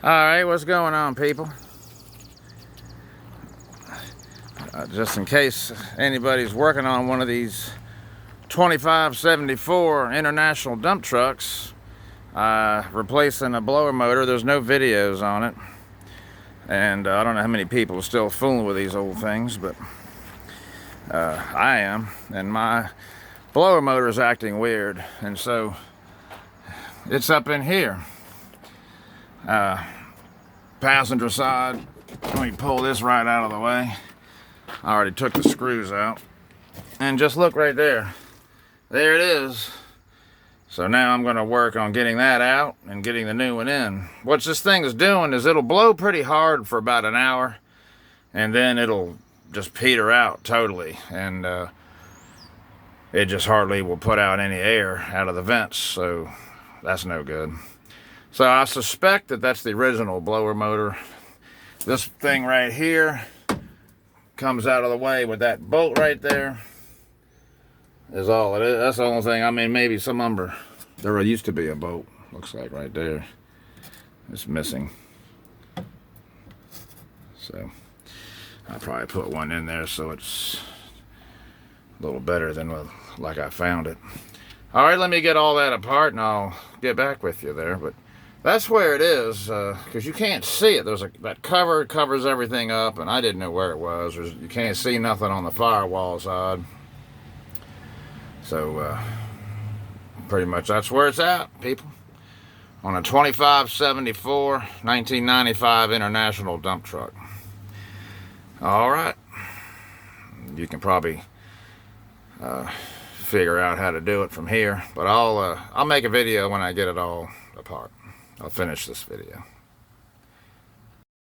Alright, what's going on, people? Just in case anybody's working on one of these 2574 International dump trucks, replacing a blower motor. There's no videos on it, and I don't know how many people are still fooling with these old things, but I am, and my blower motor is acting weird, and so it's up in here. Passenger side, let me pull this right out of the way. I already took the screws out, and just look right there. There it is. So now I'm going to work on getting that out and getting the new one in. What this thing is doing is it'll blow pretty hard for about an hour, and then it'll just peter out totally, and it just hardly will put out any air out of the vents, so that's no good. So I suspect that that's the original blower motor. This thing right here comes out of the way with that bolt right there. Is all it is. That's the only thing. I mean, maybe some number. There used to be a bolt. Looks like right there. It's missing. So I'll probably put one in there so it's a little better than like I found it. All right, let me get all that apart and I'll get back with you there. But that's where it is, because you can't see it. That cover covers everything up, and I didn't know where it was. You can't see nothing on the firewall side. So pretty much that's where it's at, people. On a 2574 1995 International dump truck. All right. You can probably figure out how to do it from here, but I'll make a video when I get it all apart. I'll finish this video.